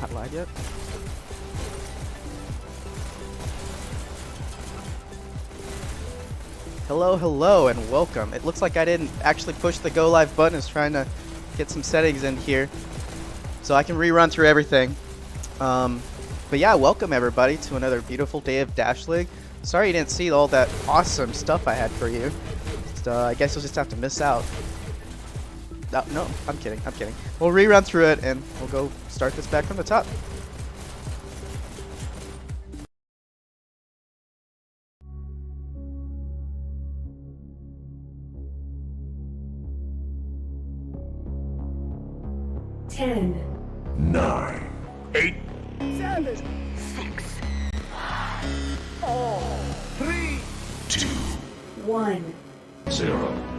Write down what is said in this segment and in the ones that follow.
Not live yet. Hello, hello, and welcome. It looks like I didn't actually push the go live button. I was trying to get some settings in here so I can rerun through everything. But yeah, welcome everybody to another beautiful day of Dash League. Sorry you didn't see all that awesome stuff I had for you. I guess you'll just have to miss out. No, I'm kidding. We'll rerun through it and we'll go start this back from the top. Ten, 9, 8, 7, 6, 4, 3, 2, 1. 0.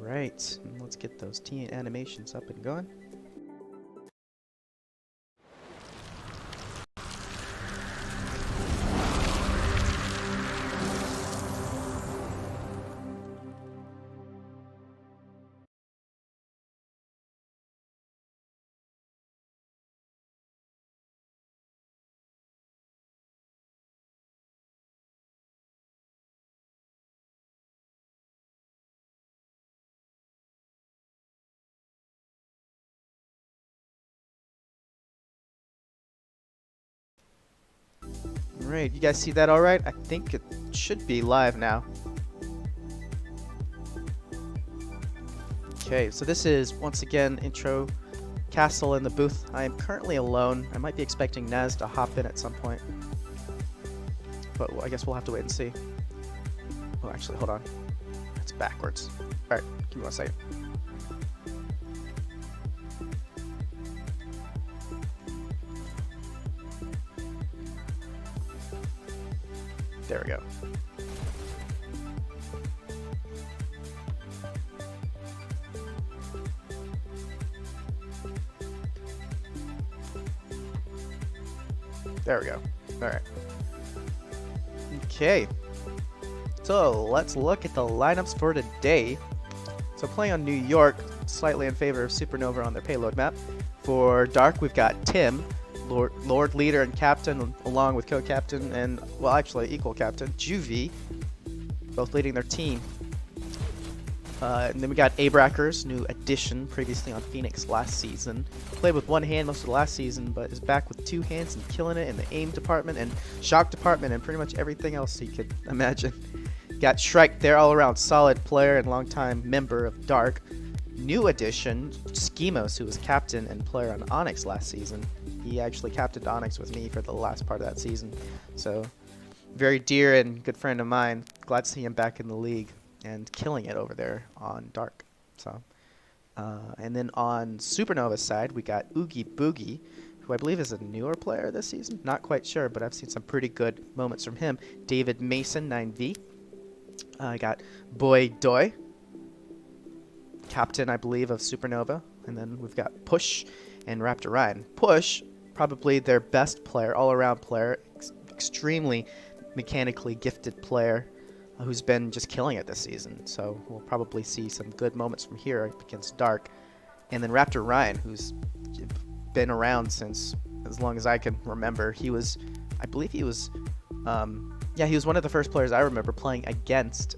Right, let's get those animations up and going. Alright, you guys see that alright? I think it should be live now. Okay, so this is, once again, intro Kastle in the booth. I am currently alone. I might be expecting Naz to hop in at some point. But I guess we'll have to wait and see. Oh, actually, hold on. It's backwards. Alright, give me 1 second. There we go. There we go. Alright. Okay. So let's look at the lineups for today. So playing on New York, slightly in favor of Supernova on their payload map. For Dark, we've got Tim, Lord Leader and Captain, along with Co-Captain and, well, actually equal Captain, Juvie, both leading their team. And then we got Abrackers, new addition, previously on Phoenix last season. Played with one hand most of the last season, but is back with 2 hands and killing it in the aim department and shock department and pretty much everything else you could imagine. Got Shrike there, all around solid player and longtime member of Dark. New addition, Schemos, who was captain and player on Onyx last season. He actually captained Onyx with me for the last part of that season. So, very dear and good friend of mine. Glad to see him back in the league and killing it over there on Dark. So, and then on Supernova's side, we got Oogie Boogie, who I believe is a newer player this season. Not quite sure, but I've seen some pretty good moments from him. David Mason, 9V. I got Boy Doi, captain, I believe, of Supernova. And then we've got Push and Raptor Ryan. Push, probably their best player, all-around player, extremely mechanically gifted player who's been just killing it this season. So we'll probably see some good moments from here against Dark. And then Raptor Ryan, who's been around since as long as I can remember. He was, I believe he was, yeah, he was one of the first players I remember playing against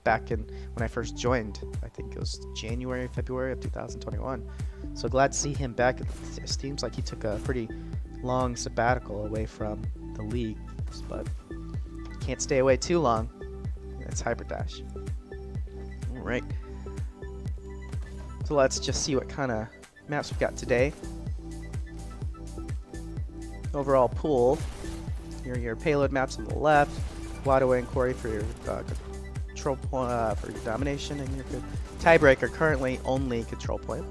back in when I first joined. I think it was January, February of 2021. So glad to see him back. It seems like he took a pretty long sabbatical away from the league, but can't stay away too long. That's Hyperdash. All right. So let's just see what kind of maps we've got today. Overall pool. Your payload maps on the left. Waterway and Quarry for your control point for your domination, and your tiebreaker currently only control point.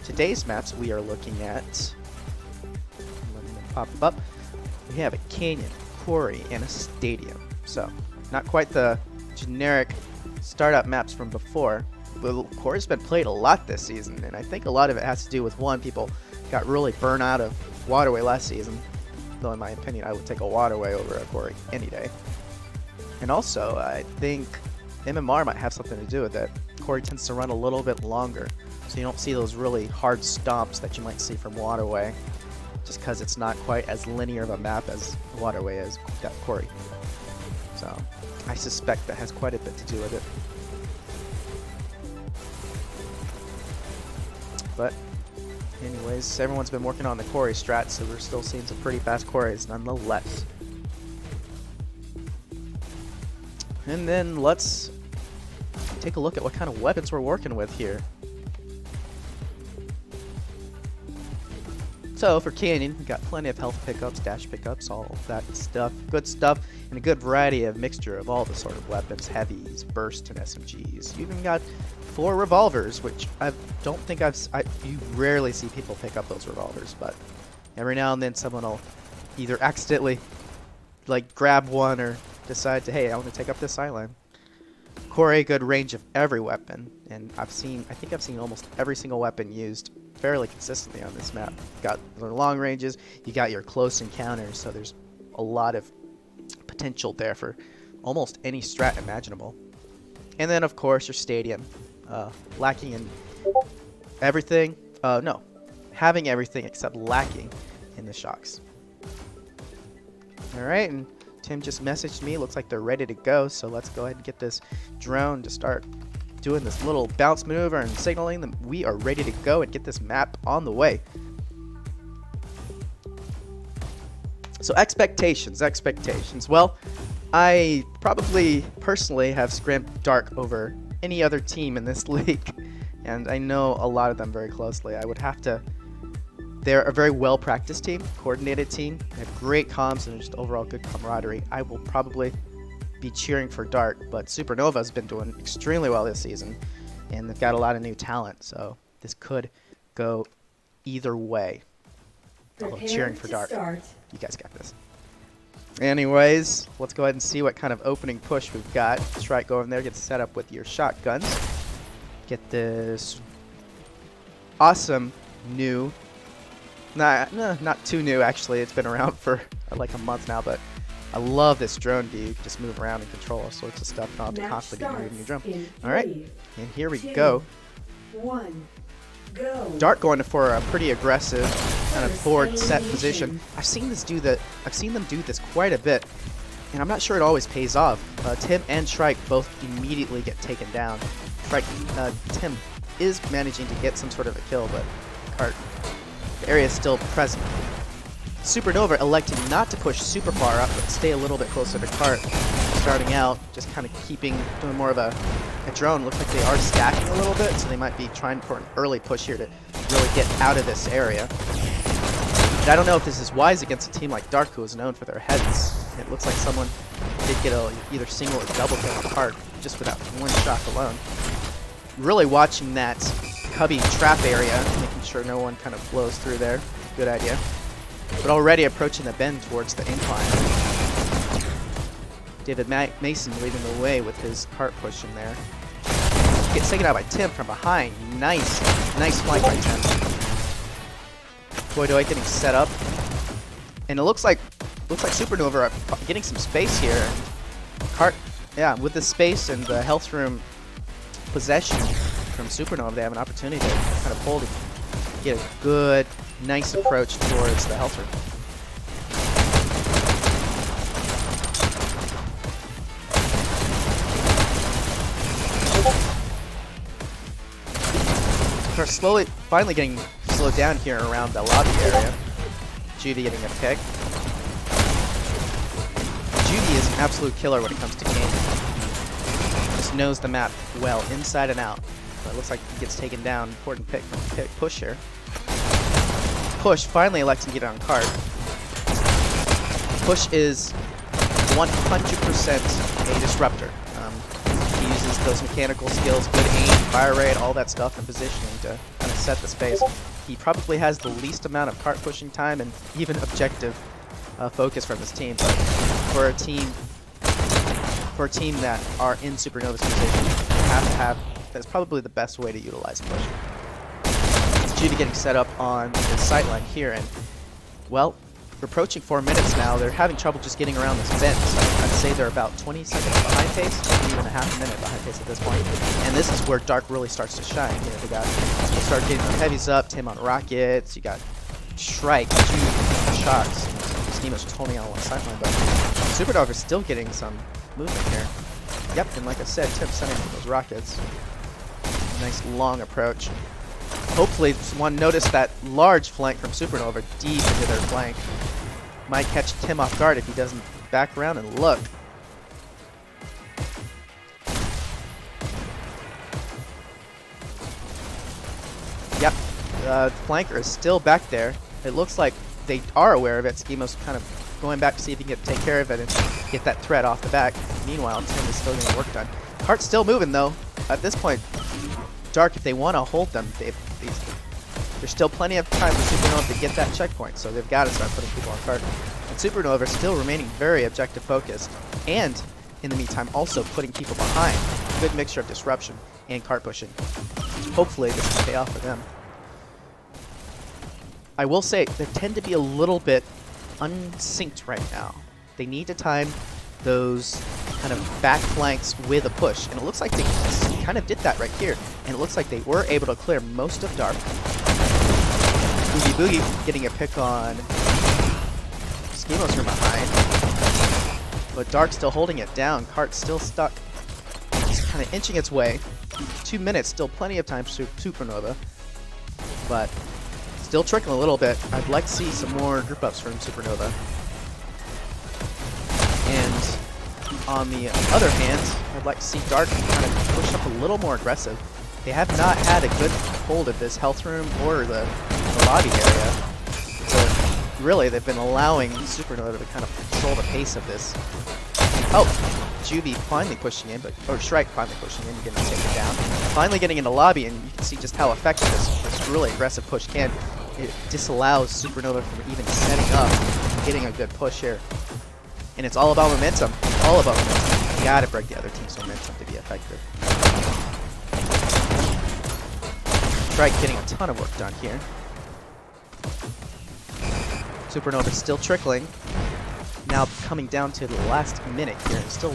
Today's maps we are looking at. Let me pop up. We have a canyon, quarry, and a stadium. So not quite the generic startup maps from before. But Quarry's been played a lot this season, and I think a lot of it has to do with, one, people got really burnt out of Waterway last season, though in my opinion I would take a waterway over a quarry any day. And also, I think MMR might have something to do with it. Quarry tends to run a little bit longer, so you don't see those really hard stomps that you might see from waterway, just because it's not quite as linear of a map as waterway is, that quarry. So I suspect that has quite a bit to do with it. But anyways, everyone's been working on the quarry strat, so we're still seeing some pretty fast quarries nonetheless. And then let's take a look at what kind of weapons we're working with here. So for Canyon, we've got plenty of health pickups, dash pickups, all that stuff, good stuff, and a good variety of mixture of all the sort of weapons, heavies, burst, and SMGs. You even got 4 revolvers, which I don't think you rarely see people pick up those revolvers, but every now and then someone will either accidentally like grab one or decide to, hey, I want to take up this island. Quarry, good range of every weapon, and I think I've seen almost every single weapon used fairly consistently on this map. You got the long ranges, you got your close encounters, so there's a lot of potential there for almost any strat imaginable. And then of course your stadium, lacking in everything, no, having everything except lacking in the shocks. Alright, and Tim just messaged me, looks like they're ready to go, so let's go ahead and get this drone to start doing this little bounce maneuver and signaling that we are ready to go and get this map on the way. So expectations. Well, I probably personally have scrimmed Dark over any other team in this league, and I know a lot of them very closely. I would have to. They're a very well-practiced team, coordinated team. They have great comms and just overall good camaraderie. I will probably be cheering for Dark, but Supernova's been doing extremely well this season, and they've got a lot of new talent, so this could go either way. I'm cheering for Dark. You guys got this. Anyways, let's go ahead and see what kind of opening push we've got. Just right, go in there, get set up with your shotguns. Get this awesome new, not too new actually, it's been around for like a month now, but I love this drone view. You can just move around and control all sorts of stuff. Not to constantly be moving your drone. Alright, and here we go. 1, go. Dark going for a pretty aggressive kind of forward set position. I've seen them do this quite a bit, and I'm not sure it always pays off. Tim and Shrike both immediately get taken down. Tim is managing to get some sort of a kill, but the area is still present. Supernova electing not to push super far up, but stay a little bit closer to Cart. Starting out, just kind of doing more of a drone. Looks like they are stacking a little bit, so they might be trying for an early push here to really get out of this area. But I don't know if this is wise against a team like Dark, who is known for their heads. It looks like someone did get either single or double kill on Cart just without one shot alone. Really watching that cubby trap area, making sure no one kind of flows through there. Good idea. But already approaching the bend towards the incline. David Mason leading the way with his cart push in there. Gets taken out by Tim from behind. Nice flank by Tim. Boydoy getting set up. And it looks like Supernova are getting some space here. And Cart, yeah, with the space and the health room possession from Supernova, they have an opportunity to kind of hold and get a good, nice approach towards the health room. We're finally getting slowed down here around the lobby area. Judy getting a pick. Judy is an absolute killer when it comes to gaming. Just knows the map well, inside and out. But it looks like he gets taken down. Important pick from Push here. Push finally electing to get on Cart. Push is 100% a disruptor. He uses those mechanical skills, good aim, fire rate, all that stuff, and positioning to kind of set the space. He probably has the least amount of cart pushing time and even objective focus from his team. But for a team that are in Supernova's position, you have to have. That's probably the best way to utilize push. Judy getting set up on the sight line here, and well, approaching 4 minutes now. They're having trouble just getting around this bend. So I'd say they're about 20 seconds behind pace, maybe even a half a minute behind pace at this point. And this is where Dark really starts to shine. You know, they start getting their heavies up, Tim on rockets, you got Shrike, 2 shots. Steamer's just holding on one sideline, but Supernova's still getting some movement here. Yep, and like I said, Tim sending those rockets. Nice long approach. Hopefully someone noticed that large flank from Supernova deep into their flank. Might catch Tim off guard if he doesn't back around and look. Yep, the flanker is still back there. It looks like they are aware of it. Schimo's kind of going back to see if he can take care of it and get that threat off the back. Meanwhile, Tim is still getting work done. Cart's still moving though. At this point, Dark, if they want to hold them, there's still plenty of time for Supernova to get that checkpoint, so they've got to start putting people on Cart. And Supernova is still remaining very objective focused, and in the meantime also putting people behind. Good mixture of disruption and cart pushing. Hopefully this will pay off for them. I will say they tend to be a little bit unsynced right now. They need to time those kind of back flanks with a push, and it looks like they kind of did that right here, and it looks like they were able to clear most of Dark. Boogie Boogie getting a pick on Schemos from behind, but Dark still holding it down. Cart's still stuck. It's kind of inching its way. 2 minutes, still plenty of time for Supernova, but still trickling a little bit. I'd like to see some more group ups from Supernova. And on the other hand, I'd like to see Dark kind of push up a little more aggressive. They have not had a good hold of this health room or the lobby area. So really, they've been allowing Supernova to kind of control the pace of this. Oh, Juvie finally pushing in, or Shrike finally pushing in, getting taken down. Finally getting into lobby, and you can see just how effective this really aggressive push can. It disallows Supernova from even setting up and getting a good push here. And it's all about momentum. All about momentum. You gotta break the other team's momentum to be effective. Shrike getting a ton of work done here. Supernova still trickling. Now coming down to the last minute here. It's still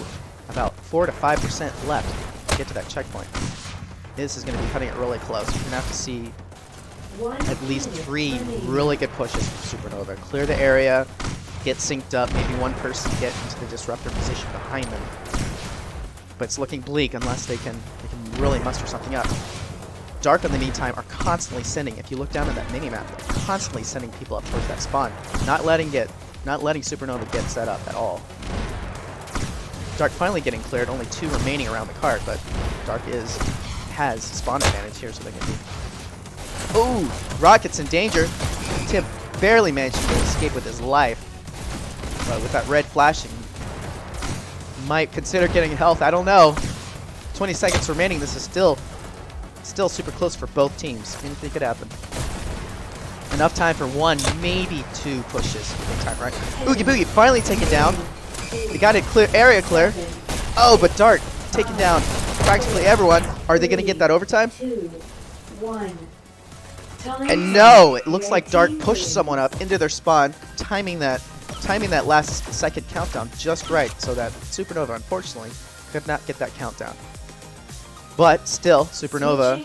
about 4 to 5% left to get to that checkpoint. This is going to be cutting it really close. You're going to have to see at least 3 really good pushes from Supernova. Clear the area, get synced up, maybe one person get into the disruptor position behind them. But it's looking bleak unless they can really muster something up. Dark, in the meantime, are constantly sending. If you look down at that minimap, they're constantly sending people up towards that spawn, not letting Supernova get set up at all. Dark finally getting cleared, only 2 remaining around the cart, but Dark has spawn advantage here, so they can be. Oh, Rocket's in danger. Tim barely managed to escape with his life, but with that red flashing, might consider getting health. I don't know. 20 seconds remaining. This is still super close for both teams. Anything could happen. Enough time for 1, maybe 2 pushes. Time, right? Oogie Boogie finally taken down. They got it clear, area clear. Oh, but Dark taking down practically everyone. Are they going to get that overtime? 2, 1. And no, it looks like Dark pushed someone up into their spawn, timing that last second countdown just right, so that Supernova, unfortunately, could not get that countdown. But still, Supernova,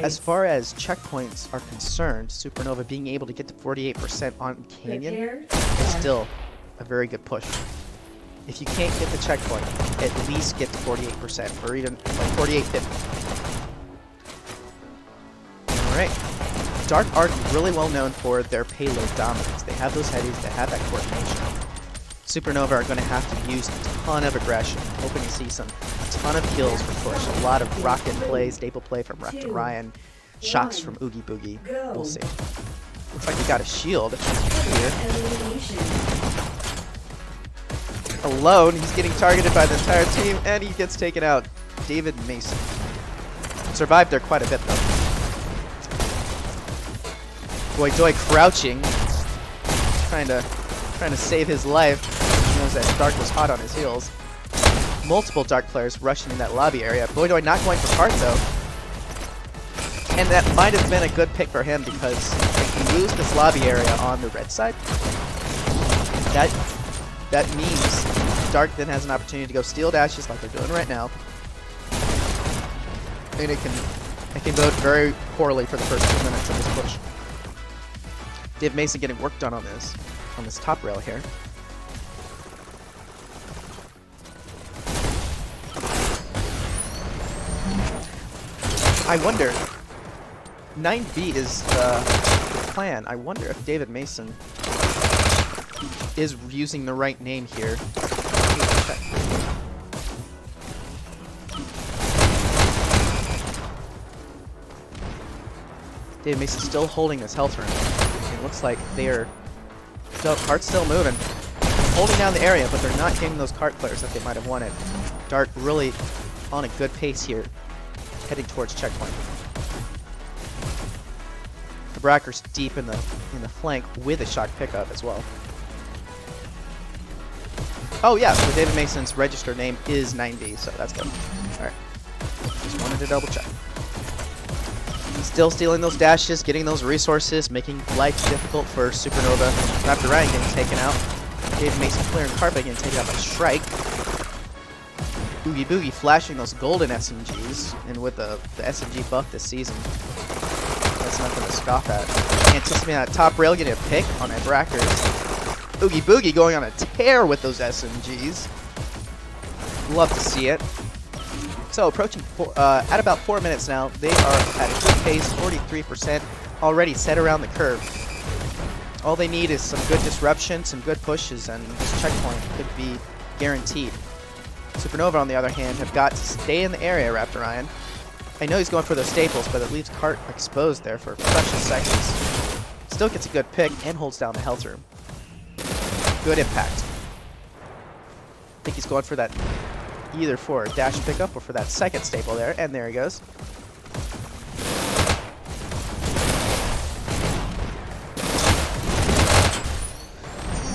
as far as checkpoints are concerned, Supernova being able to get to 48% on Canyon is still a very good push. If you can't get the checkpoint, at least get to 48%, or even like 48-50. Alright. Dark are really well known for their payload dominance. They have those heavies, they have that coordination. Supernova are going to have to use a ton of aggression, hoping to see a ton of kills for push, a lot of rocket play, staple play from Ref to Ryan, shocks from Oogie Boogie. We'll see. Looks like we got a shield here. Alone, he's getting targeted by the entire team, and he gets taken out. David Mason. Survived there quite a bit, though. Boy Joy crouching, trying to save his life. He knows that Dark was hot on his heels. Multiple Dark players rushing in that lobby area. Boydoy not going for Cart though. And that might have been a good pick for him, because if you lose this lobby area on the red side, That means Dark then has an opportunity to go steal dashes like they're doing right now. And it can bode very poorly for the first 2 minutes of this push. Dave Mason getting work done on this top rail here. I wonder, 9B is the plan. I wonder if David Mason is using the right name here. Check. David Mason's still holding this health room. It looks like they are cart's still moving. Holding down the area, but they're not getting those cart players that they might have wanted. Dark really on a good pace here, heading towards checkpoint. The Bracker's deep in the flank with a shock pickup as well. Oh yeah, so David Mason's registered name is 9B, so that's good. Alright. Just wanted to double check. Still stealing those dashes, getting those resources, making life difficult for Supernova. Raptor Ryan getting taken out. David Mason clearing carpet, getting taken out by Shrike. Boogie Boogie flashing those golden SMGs, and with the SMG buff this season, that's nothing to scoff at. Anticipating that top rail, getting a pick on a Brackers. Boogie Boogie going on a tear with those SMGs. Love to see it. So approaching at about 4 minutes now, they are at a good pace, 43% already set around the curve. All they need is some good disruption, some good pushes, and this checkpoint could be guaranteed. Supernova, on the other hand, have got to stay in the area, Raptor Ryan. I know he's going for those staples, but it leaves Cart exposed there for precious seconds. Still gets a good pick and holds down the health room. Good impact. I think he's going for that either for a dash pickup or for that second staple there, and there he goes.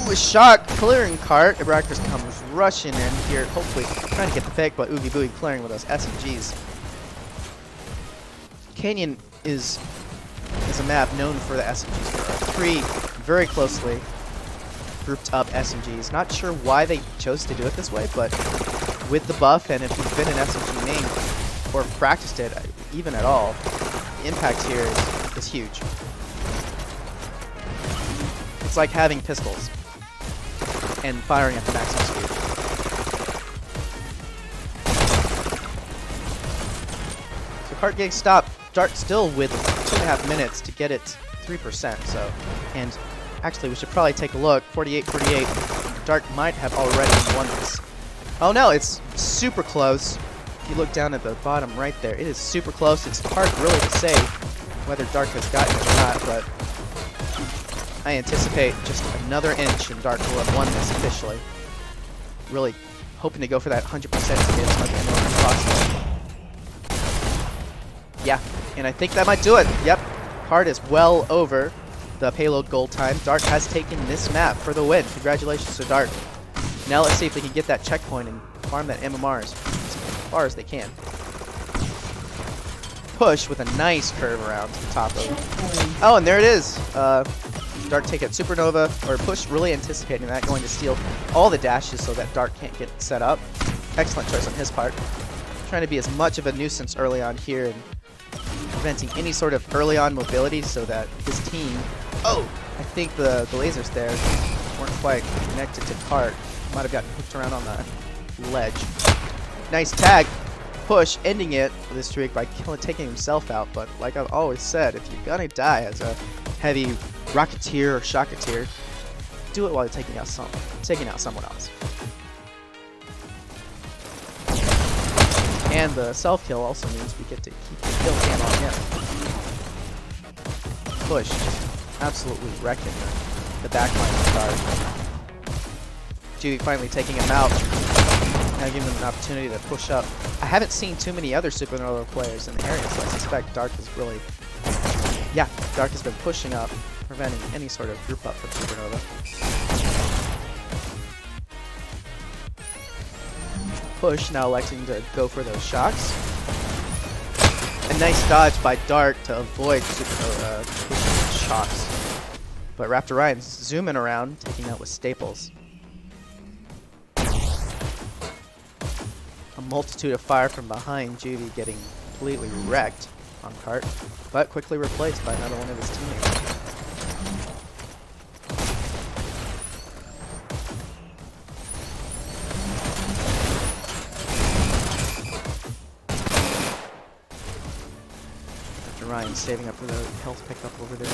Ooh, a shock clearing Cart. Ibrackers comes rushing in here, hopefully trying to get the pick, but Oogie Boogie clearing with those SMGs. Canyon is a map known for the SMGs. There are 3 very closely grouped up SMGs. Not sure why they chose to do it this way, but with the buff, and if you've been an SMG main or practiced it even at all, the impact here is huge. It's like having pistols and firing at the maximum speed. So Cart getting stopped. Dart still with 2.5 minutes to get it 3%. So, and actually we should probably take a look. 48-48. Dart might have already won this. Oh no, it's super close. If you look down at the bottom right there, it is super close. It's hard really to say whether Dark has gotten it or not, but I anticipate just another inch and Dark will have won this officially. Really hoping to go for that 100% to get as much ammo as possible. Yeah, and I think that might do it. Yep, Card is well over the payload goal time. Dark has taken this map for the win. Congratulations to Dark. Now let's see if they can get that checkpoint and farm that MMR as far as they can. Push with a nice curve around to the top of it. Oh, and there it is. Dark take it Supernova, or Push really anticipating that, going to steal all the dashes so that Dark can't get set up. Excellent choice on his part. Trying to be as much of a nuisance early on here and preventing any sort of early on mobility so that his team... Oh! I think the lasers there weren't quite connected to Cart. Might have gotten hooked around on the ledge. Nice tag. Push, ending it with his streak by taking himself out. But like I've always said, if you're gonna die as a heavy Rocketeer or Shocketeer, do it while you're taking out someone else. And the self-kill also means we get to keep the kill cam on him. Push, just absolutely wrecking the backline of Card. Judy finally taking him out. Now giving him an opportunity to push up. I haven't seen too many other Supernova players in the area, so I suspect Dark is really... Yeah, Dark has been pushing up, preventing any sort of group up from Supernova. Push now electing to go for those shocks. A nice dodge by Dark to avoid Supernova pushing shocks. But Raptor Ryan's zooming around, taking out with staples. A multitude of fire from behind, Juvie getting completely wrecked on cart, but quickly replaced by another one of his teammates. Ryan saving up for the health pickup over there.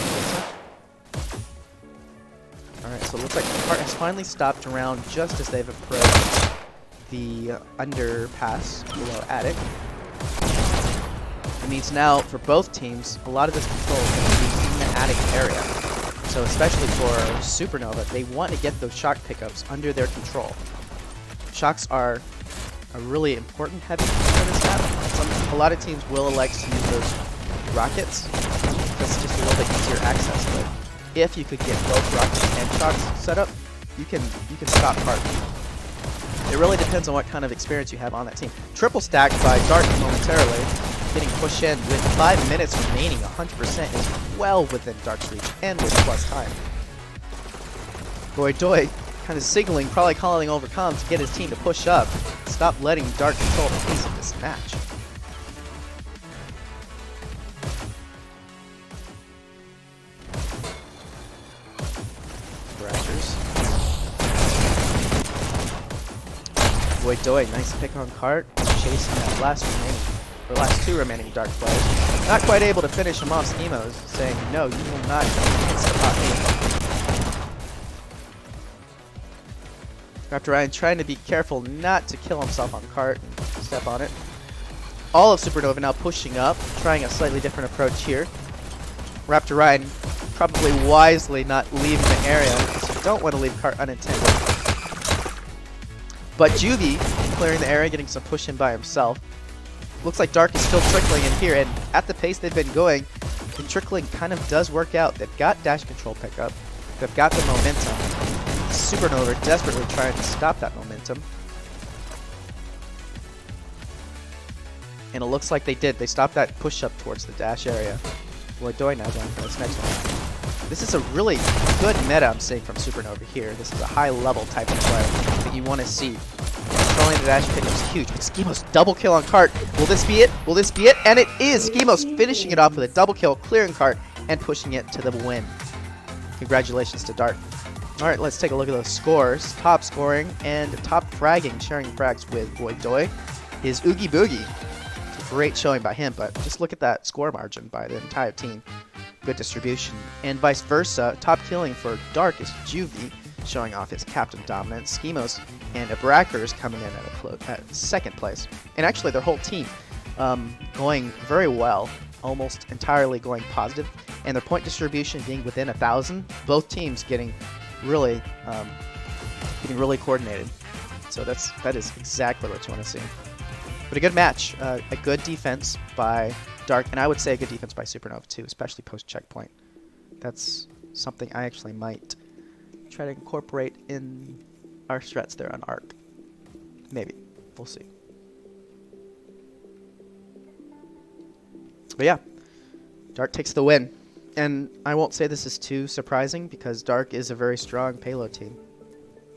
Alright, so it looks like the cart has finally stopped around just as they've approached the underpass below attic. It means now, for both teams, a lot of this control is going to be in the attic area. So especially for Supernova, they want to get those shock pickups under their control. Shocks are a really important heavy for this map. A lot of teams will elect to use those rockets. That's just a little bit easier access, but if you could get both rockets and shocks set up, you can stop cart. It really depends on what kind of experience you have on that team. Triple stacked by Dark momentarily, getting pushed in with 5 minutes remaining. 100% is well within Dark's reach and with plus time. Doi kind of signaling, probably calling over comms to get his team to push up. Stop letting Dark control the pace of this match. Doi, nice pick on cart, chasing that last two remaining Dark players. Not quite able to finish him off. Schemos saying, no, you will not insta-pot me. Raptor Ryan trying to be careful not to kill himself on cart and step on it. All of Supernova now pushing up, trying a slightly different approach here. Raptor Ryan probably wisely not leaving the area because you don't want to leave cart unintended. But Juvie clearing the area, getting some push in by himself. Looks like Dark is still trickling in here, and at the pace they've been going, the trickling kind of does work out. They've got dash control pickup. They've got the momentum. Supernova desperately trying to stop that momentum. And it looks like they did. They stopped that push up towards the dash area. Doi now going for this next one. This is a really good meta I'm seeing from Supernova here. This is a high level type of player that you want to see. Controlling the dash pit is huge, but Schemos double kill on cart. Will this be it? Will this be it? And it is! Schemos finishing it off with a double kill, clearing cart, and pushing it to the win. Congratulations to Dart. Alright, let's take a look at those scores. Top scoring and top fragging, sharing frags with Doi is Oogie Boogie. It's a great showing by him, but just look at that score margin by the entire team. Good distribution, and vice versa. Top killing for Dark is Juvie, showing off his captain dominance. Schemos and Abrackers coming in at second place, and actually their whole team going very well, almost entirely going positive, and their point distribution being within 1,000. Both teams getting really coordinated. So that is exactly what you want to see. But a good match, a good defense by Dark, and I would say a good defense by Supernova too, especially post-checkpoint. That's something I actually might try to incorporate in our strats there on Arc. Maybe. We'll see. But yeah, Dark takes the win. And I won't say this is too surprising because Dark is a very strong payload team.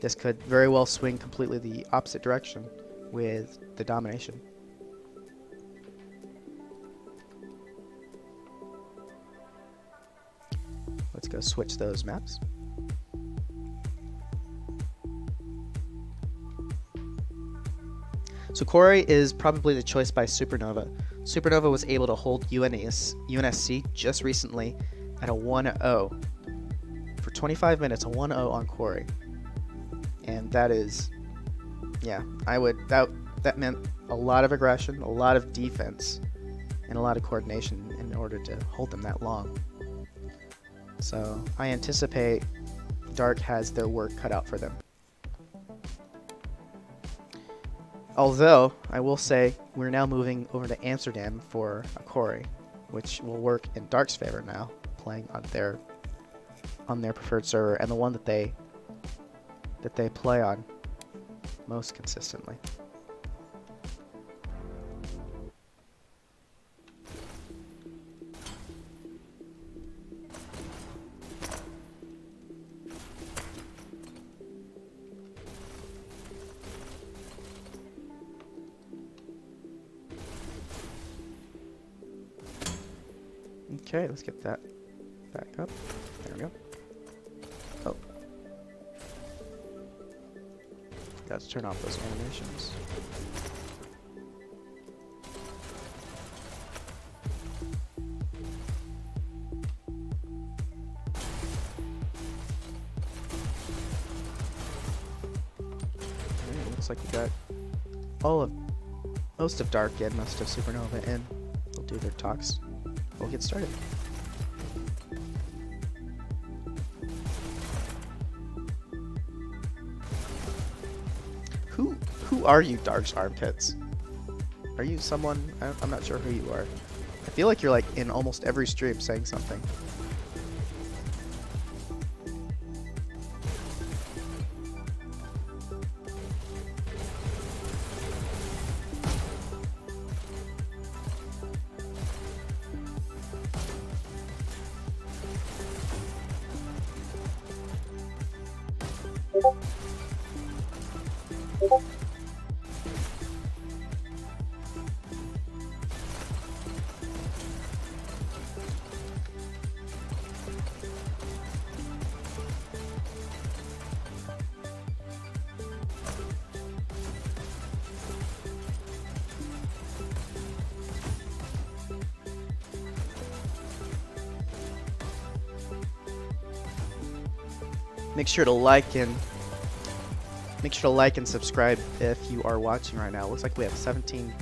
This could very well swing completely the opposite direction with the domination. Let's go switch those maps. So Quarry is probably the choice by Supernova. Supernova was able to hold UNSC just recently at a 1-0. For 25 minutes, a 1-0 on Quarry. And that is, yeah, that meant a lot of aggression, a lot of defense, and a lot of coordination in order to hold them that long. So I anticipate Dark has their work cut out for them. Although, I will say, we're now moving over to Amsterdam for a Quarry, which will work in Dark's favor now, playing on their preferred server, and the one that they play on most consistently. Okay, let's get that back up. There we go. Oh. Got to turn off those animations. Okay, looks like we got most of Dark in, most of Supernova in. They'll do their talks. We'll get started. Who are you, Dark's armpits? Are you someone? I'm not sure who you are. I feel like you're like in almost every stream saying something. Make sure to like and subscribe if you are watching right now. Looks like we have 17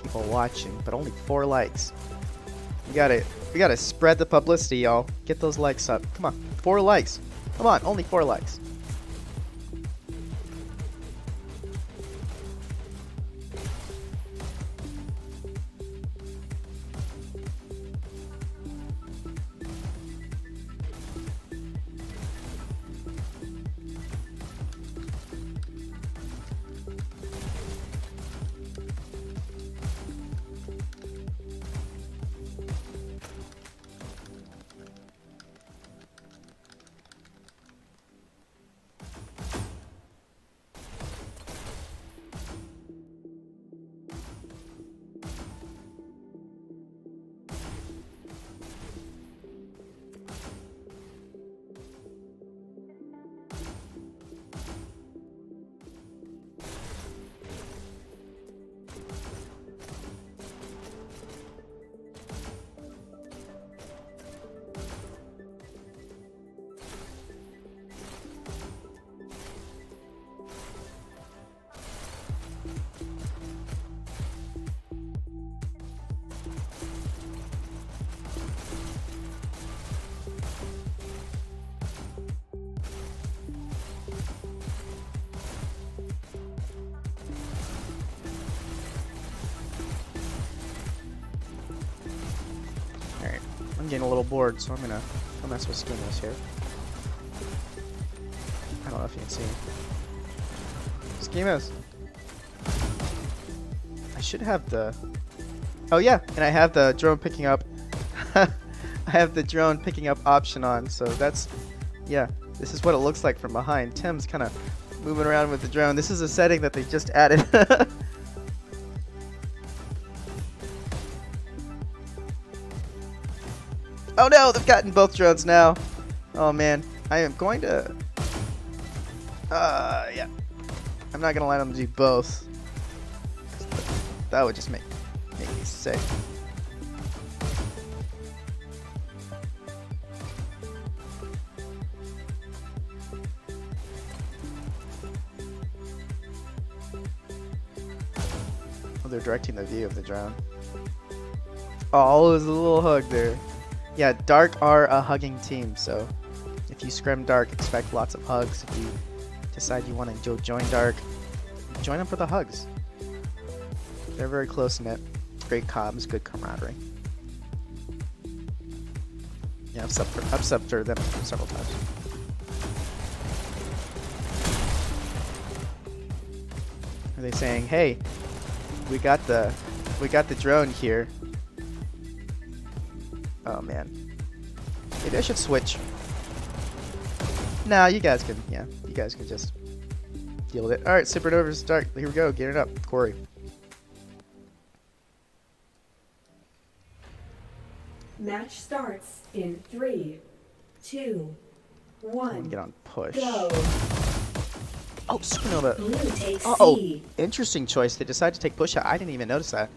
people watching, but only 4 likes. We gotta spread the publicity, y'all. Get those likes up. Come on, 4 likes. Come on, only 4 likes. I'm getting a little bored, so I'm gonna mess with schemas here. I don't know if you can see. Schemas! I should have the... Oh yeah, and I have the drone picking up... I have the drone picking up option on, so that's... Yeah, this is what it looks like from behind. Tim's kind of moving around with the drone. This is a setting that they just added. Oh no, they've gotten both drones now. Oh man, I am going to... yeah. I'm not gonna let them do both. That would just make me sick. Oh, they're directing the view of the drone. Oh, there's a little hug there. Yeah, Dark are a hugging team, so if you scrim Dark, expect lots of hugs. If you decide you want to join Dark, join them for the hugs. They're very close-knit, great comms, good camaraderie. Yeah, I've subbed for them several times. Are they saying, hey, we got the drone here. Oh man. Maybe I should switch. Nah, you guys can just deal with it. Alright, Supernova's start. Here we go, get it up. Corey. Match starts in 3, 2, I want 1. to get on push. Go. Oh, Supernova. Blue takes Oh, C. interesting choice. They decided to take push out. I didn't even notice that.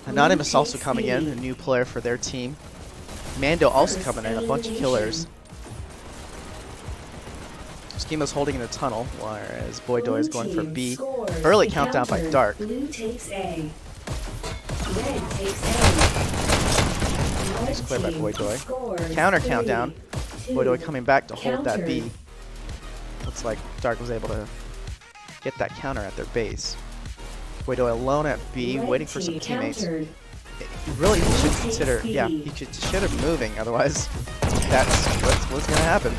Anonymous also takes coming in, B. a new player for their team. Mando also First coming in, a bunch of killers. Schema's holding in a tunnel, whereas Boydoy is going for Blue team B. scores. Early countdown by Countered. Dark. Blue takes A. Red takes A. Nice Red play by team Boydoy. scores Counter 3, countdown. 2. Boydoy coming back to hold that B. Countered. Looks like Dark was able to get that counter at their base. Boydoy alone at B, Red waiting for some team teammates. countered. Really, he should Blue consider. takes Yeah, B. he should have moving. Otherwise, that's what's gonna happen.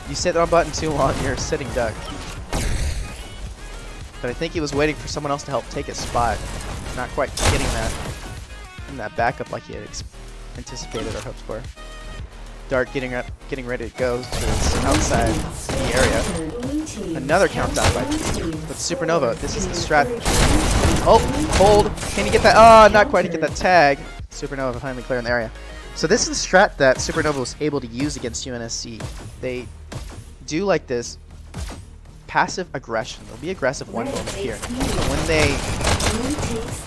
You sit on button too long, you're a sitting duck. But I think he was waiting for someone else to help take his spot. Not quite getting that backup like he had anticipated or hoped for. Dark getting ready to go to his outside the area. Blue team Another countdown by Blue team with Supernova. This is the strat. scores. Oh, hold. Can he get that? Oh, not quite to get that tag. Supernova finally clearing the area. So this is the strat that Supernova was able to use against UNSC. They do like this passive aggression. They'll be aggressive one moment here. But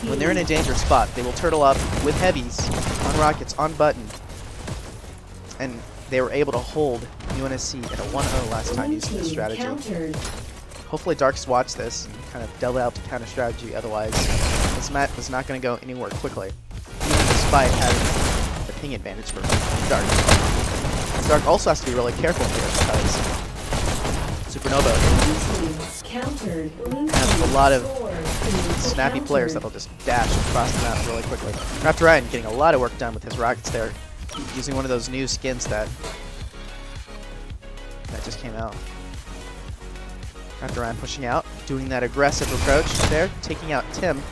when they're in a dangerous spot, they will turtle up with heavies on rockets, on button. And they were able to hold UNSC at a 1-0 last time using this strategy. Countered. Hopefully Dark's watched this and kind of delved out the counter strategy, otherwise this map is not going to go anywhere quickly, even despite having the ping advantage for Dark. Dark also has to be really careful here because Supernova Countered. has a lot of snappy players that'll just dash across the map really quickly. Raptor Ryan getting a lot of work done with his rockets there, using one of those new skins that just came out. Raptor Ryan pushing out, doing that aggressive approach there, taking out Tim.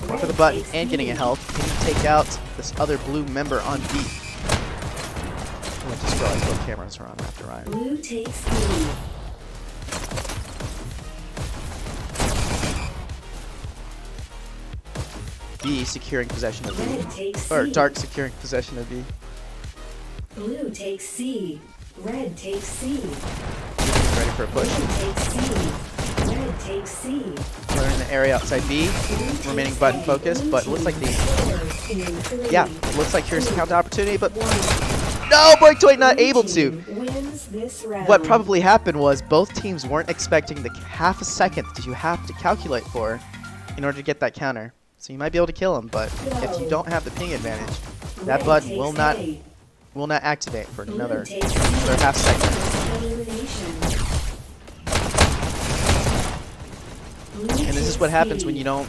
Going for the button and getting a health. Can he take out this other blue member on B? I just realized both cameras are on Raptor Ryan. Blue takes B. B securing possession of Red B. takes Or C. Dark securing possession of B. Blue takes C. Red takes C. Ready for a push. Blue takes C. Red takes C. Clearing the area outside B. Blue Remaining takes button A. focused, Blue but it looks like team the scores in 3, yeah, it looks like here's a counter opportunity, but 1. no, Boytoy not able Blue to. team wins this round. What probably happened was both teams weren't expecting the half a second that you have to calculate for in order to get that counter. So you might be able to kill him, but if you don't have the ping advantage, that Red button takes will not A. activate for Blue another takes C. half second. Elimination. Blue And this is takes what happens B. when you don't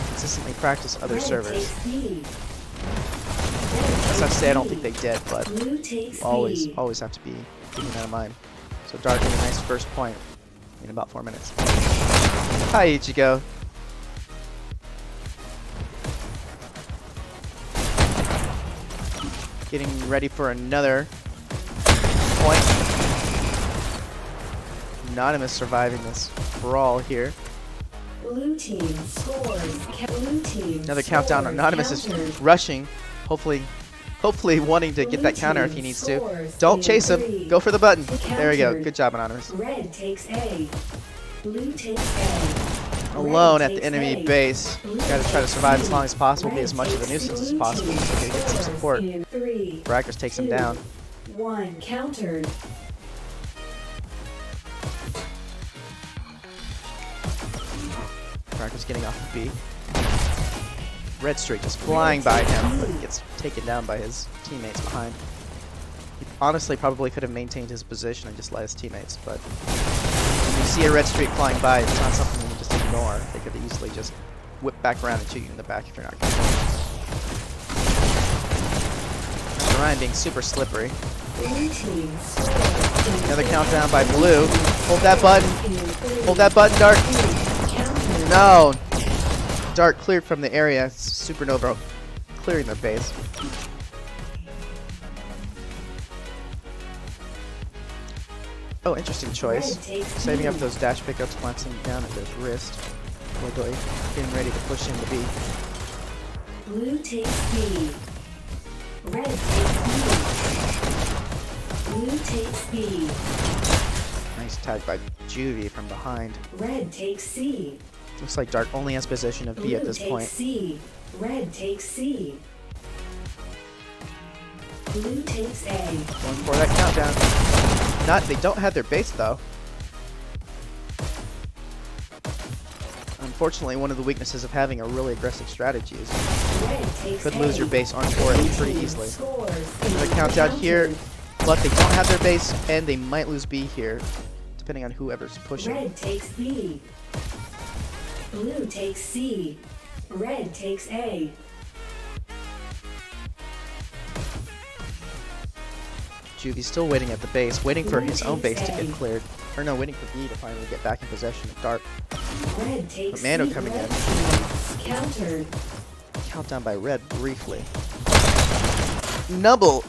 consistently practice other Red servers. takes B. That's not to say I don't think they did, but Blue takes you always B. have to be keeping that in mind. So Dark getting a nice first point in about 4 minutes. Hi Ichigo. Getting ready for another point. Anonymous surviving this brawl here. Blue team scores. Blue team Another countdown. scores. Anonymous is Countered. rushing, hopefully wanting to get that counter if he needs to. Scores Don't in chase him. 3. Go for the button. There we go. Countered. Good job, Anonymous. Red takes A. Blue takes A. Alone Red at the takes enemy A. base. Blue Gotta try to takes survive B. as long as possible, be Red as much of a takes nuisance as blue possible team. so they get some Scores support. in 3, Brackers takes him 2, down. 1 countered. Brackers getting off of B. Red Streak just flying by him, but he gets taken down by his teammates behind. He honestly probably could have maintained his position and just let his teammates, but when you see a Red Streak flying by, it's not something you can just ignore. They could easily just whip back around and shoot you in the back if you're not careful. Raptor Ryan being super slippery. Blue team scores in Another 3. countdown by Blue. Hold that button. In 3, Hold that button, Dark. 2, countered. No! Dark cleared from the area. Supernova clearing their base. Oh, interesting choice. Red takes Saving up B. those dash pickups, glancing down at his wrist. Boydoy getting ready to push into B. Blue takes B. Red takes B. Blue takes B. Nice tag by Juvie from behind. Red takes C. Looks like Dark only has possession of B at this point. C. Red takes C. Blue takes A. Going for that countdown. They don't have their base though. Unfortunately, one of the weaknesses of having a really aggressive strategy is you could lose your base on 4 pretty easily. Another countdown here, but they don't have their base and they might lose B here, depending on whoever's pushing. Red takes B. Blue takes C. Red takes A. Juvie's still waiting at the base, waiting for his own base to get cleared. Or no, waiting for B to finally get back in possession of Dark. Red takes But Mando C. coming Red in. takes. Countered. Countdown by Red briefly. Double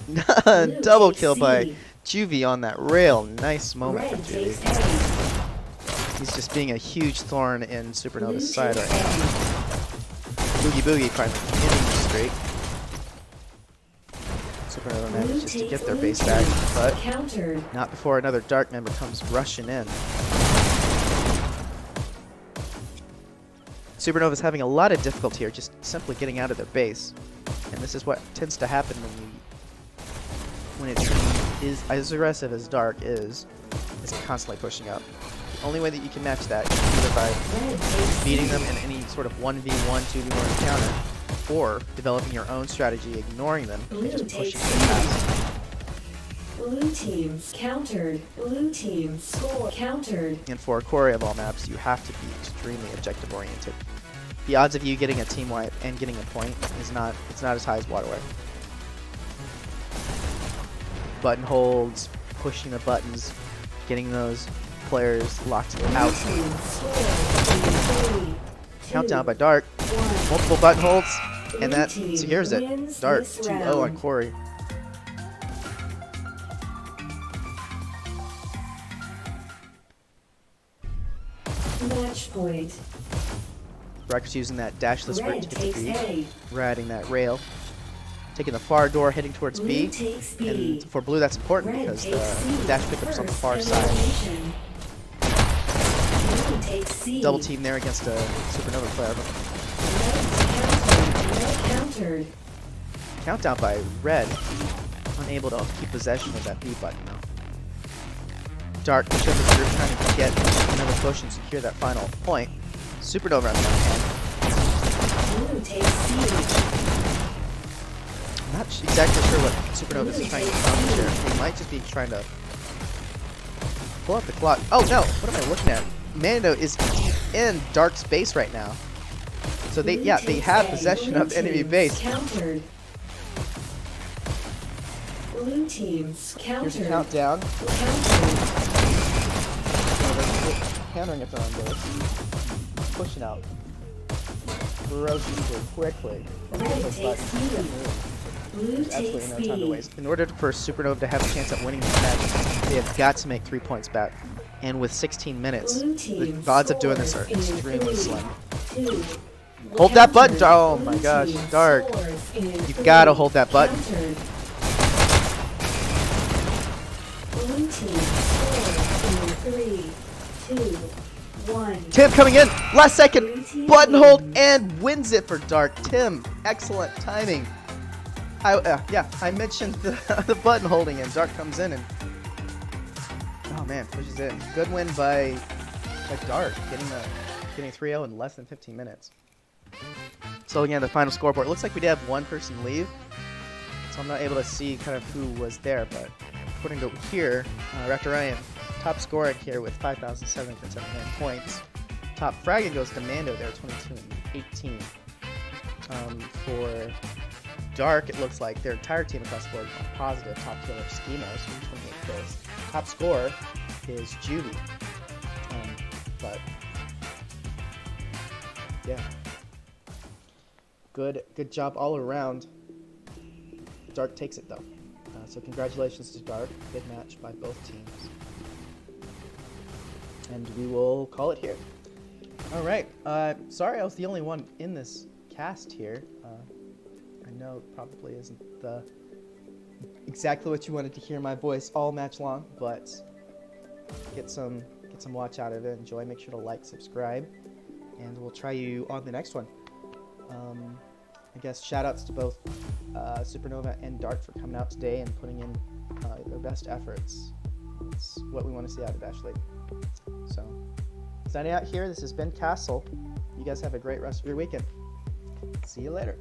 kill by Juvie on that rail. Nice moment Red from takes Juvie. A. He's just being a huge thorn in Supernova's Blue side takes right now. Boogie Boogie finally ending the streak. Supernova manages to get their base back, but Countered. not before another Dark member comes rushing in. Supernova's having a lot of difficulty here just simply getting out of their base. And this is what tends to happen when a team is as aggressive as Dark is constantly pushing up. The only way that you can match that is either by beating them in any sort of 1v1, 2v1 encounter, or developing your own strategy, ignoring them, and just pushing them past. Blue teams countered. Blue teams score. Countered. And for a Quarry of all maps, you have to be extremely objective oriented. The odds of you getting a team wipe and getting a point is not as high as Waterway. Button holds, pushing the buttons, getting those players locked out. Countdown by Dark. Multiple button holds, and that secures it. Dark 2-0 on Quarry. Match point. Dark's using that dashless route Red to get takes to B. A. Riding that rail. Taking the far door, heading towards Blue B. takes B. And for Blue, that's important Red because takes the C. dash pickup's on the far First side. elimination. Blue takes C. Double team there against a Supernova player. Red countered. Countdown by Red. Unable to keep possession of that B button though. Dark, because you're trying to get another push and secure that final point. Supernova on the other hand. Blue takes C. I'm not exactly sure what Supernova is trying to accomplish here. He might just be trying to pull up the clock. Oh no! What am I looking at? Mando is in Dark's base right now. So they have possession of enemy base. Countered. Blue teams Here's a countered. countdown. Countered. Countering at their own base. Pushing out. Ferociously, quickly. Red takes B. Blue There's absolutely takes no time to B. waste. In order for Supernova to have a chance at winning this match, they have got to make 3 points back. And with 16 minutes, Blue the team odds of doing this are scores in extremely 3, slim. 2. Hold that button! Countered. Oh my Blue gosh, team Dark. scores in You've 3. got to hold that button. Countered. Blue team scores in 3, 2, 1. Tim coming in, last Blue second, team button hold, wins. and wins it for Dark. Tim, excellent timing. I mentioned the button holding, and Dark comes in and oh man, pushes in. Good win by Dark, getting 3-0 in less than 15 minutes. So again, the final scoreboard. It looks like we did have one person leave, so I'm not able to see kind of who was there, but according to here, Raptor Ryan, top scoring here with 5,779 points. Top fragging goes to Mando there, 22 and 18. For Dark, it looks like their entire team across the board is positive. Top killer Schemos, 28 kills. Top scorer is Juvie. But yeah, good job all around. Dark takes it though. So congratulations to Dark. Good match by both teams. And we will call it here. All right. Sorry I was the only one in this cast here. I know it probably isn't the exactly what you wanted to hear my voice all match long, but get some watch out of it. Enjoy. Make sure to like, subscribe, and we'll try you on the next one. I guess shout outs to both Supernova and Dart for coming out today and putting in their best efforts. It's what we want to see out of Dash League. So, signing out here, this has been Kastle. You guys have a great rest of your weekend. See you later.